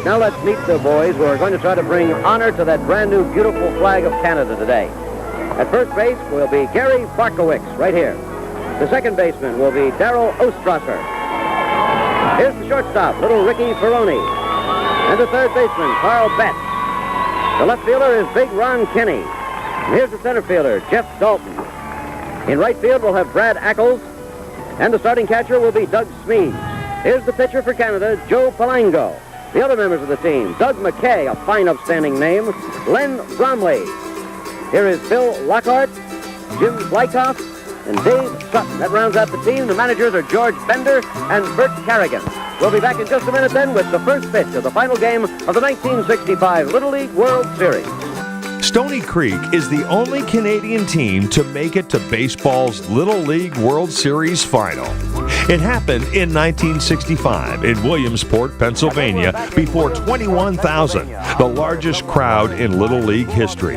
Now let's meet the boys who are going to try to bring honor to that brand new beautiful flag of Canada today. At first base will be Gary Barkowicz, right here. The second baseman will be Darrell Ostrasser. Here's the shortstop, little Ricky Ferroni. And the third baseman, Carl Betts. The left fielder is Big Ron Kenny. And here's the center fielder, Jeff Dalton. In right field, we'll have Brad Ackles. And the starting catcher will be Doug Smeeds. Here's the pitcher for Canada, Joe Palango. The other members of the team, Doug McKay, a fine upstanding name, Len Bromley. Here is Bill Lockhart, Jim Flykoff, and Dave Sutton. That rounds out the team. The managers are George Bender and Bert Carrigan. We'll be back in just a minute then with the first pitch of the final game of the 1965 Little League World Series. Stoney Creek is the only Canadian team to make it to baseball's Little League World Series final. It happened in 1965 in Williamsport, Pennsylvania, before 21,000, the largest crowd in Little League history.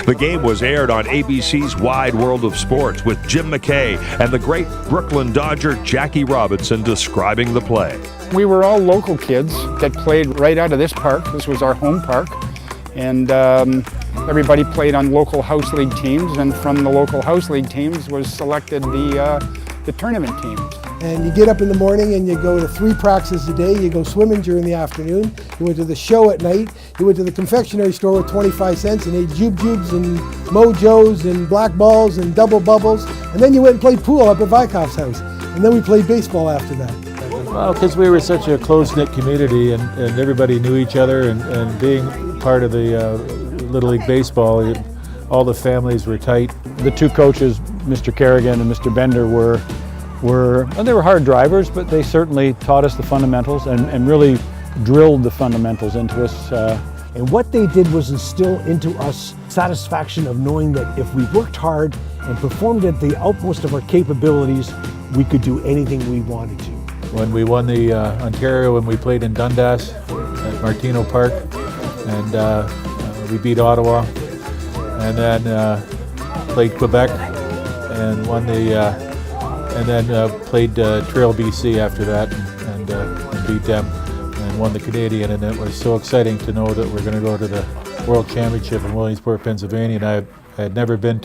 The game was aired on ABC's Wide World of Sports with Jim McKay and the great Brooklyn Dodger Jackie Robinson describing the play. We were all local kids that played right out of this park. This was our home park. And everybody played on local house league teams, and from the local house league teams was selected the tournament teams. And you get up in the morning and you go to 3 practices a day, you go swimming during the afternoon, you went to the show at night, you went to the confectionery store with 25 cents and ate Jubes and Mojos and black balls and double bubbles, and then you went and played pool up at Vyckoff's house. And then we played baseball after that. Well, because we were such a close-knit community and everybody knew each other, and being part of the Little League Baseball, all the families were tight. The two coaches, Mr. Carrigan and Mr. Bender, they were hard drivers, but they certainly taught us the fundamentals and really drilled the fundamentals into us. And what they did was instill into us satisfaction of knowing that if we worked hard and performed at the utmost of our capabilities, we could do anything we wanted to. When we won the Ontario, when we played in Dundas at Martino Park, and we beat Ottawa, and then played Quebec and won the and then played Trail BC after that and beat them and won the Canadian, and it was so exciting to know that we're going to go to the World Championship in Williamsport, Pennsylvania. And I had never been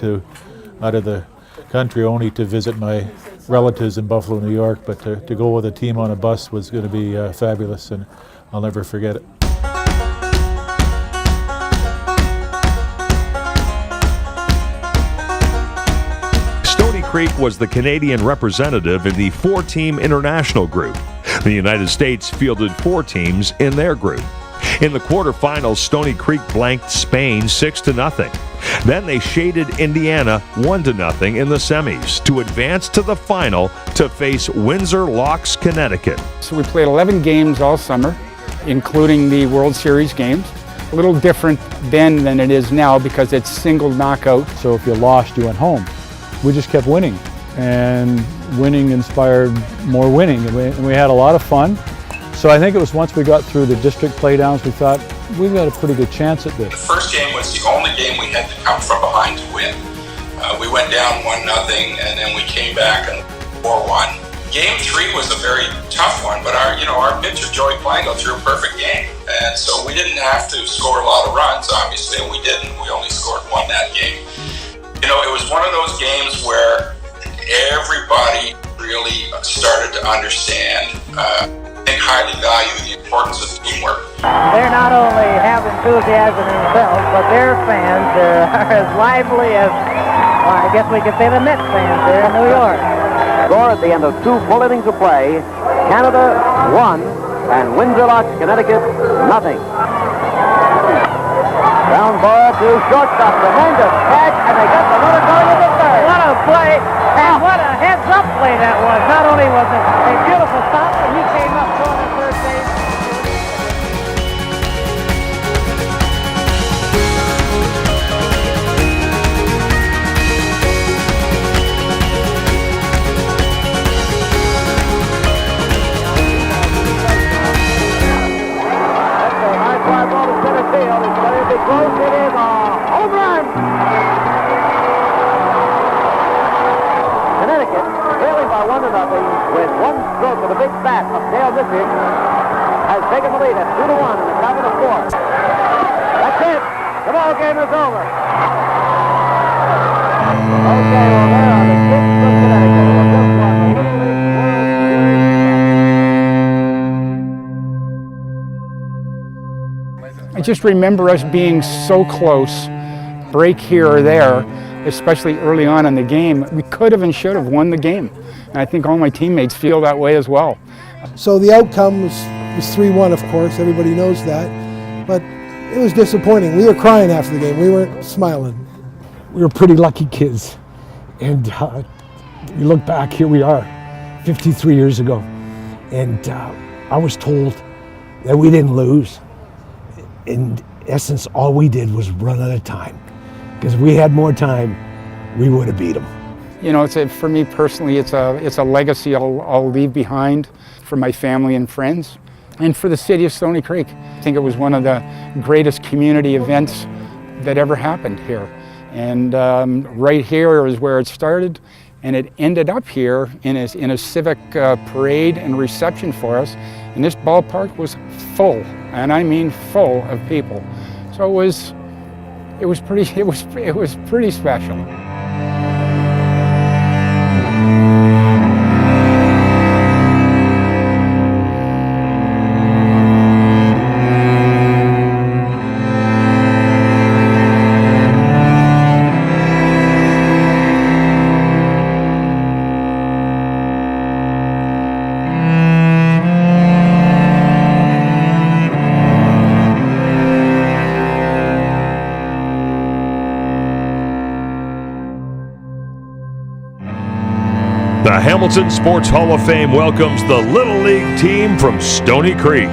out of the country, only to visit my relatives in Buffalo, New York, but to go with a team on a bus was going to be fabulous, and I'll never forget it. Stoney Creek was the Canadian representative in the 4-team international group. The United States fielded 4 teams in their group. In the quarterfinals, Stoney Creek blanked Spain 6-0. Then they shaded Indiana 1-0 in the semis to advance to the final to face Windsor Locks, Connecticut. So we played 11 games all summer, including the World Series games. A little different then than it is now because it's single knockout. So if you lost, you went home. We just kept winning, and winning inspired more winning, and we had a lot of fun. So I think it was once we got through the district playdowns, we thought, we've got a pretty good chance at this. The first game was the only game we had to come from behind to win. We went down 1-0, and then we came back and 4-1. Game 3 was a very tough one, but our pitcher, Joey Plango, threw a perfect game. And so we didn't have to score a lot of runs, obviously, and we didn't. We only scored 1 that game. It was one of those games where everybody really started to understand and highly value the importance of teamwork. They not only have enthusiasm themselves, but their fans are as lively as, I guess we could say, the Mets fans there in New York. Score at the end of 2 full innings of play, Canada 1 and Windsor Locks, Connecticut nothing. Down ball to shortstop, tremendous catch, and they got the runner going to the third. What a play, and what a heads-up play that was. Not only was it a beautiful stop, but he came up short at third base. That's a high fly ball to center field. It's going to be close. It is on with one stroke of the big bat of Dale Richards, has taken the lead at 2-1 in the top of the fourth. That's it. The ball game is over. Okay, well, there are the Kings of Connecticut who have just won the Little League World Series. I just remember us being so close, break here or there, especially early on in the game. We could have and should have won the game. And I think all my teammates feel that way as well. So the outcome was 3-1, of course. Everybody knows that. But it was disappointing. We were crying after the game. We weren't smiling. We were pretty lucky kids. And you look back, here we are, 53 years ago. And I was told that we didn't lose. In essence, all we did was run out of time. Because if we had more time, we would have beat them. You know, for me personally, it's a legacy I'll leave behind for my family and friends, and for the city of Stoney Creek. I think it was one of the greatest community events that ever happened here. And right here is where it started, and it ended up here in a civic parade and reception for us. And this ballpark was full, and I mean full of people. So it was pretty special. The Hamilton Sports Hall of Fame welcomes the Little League team from Stoney Creek.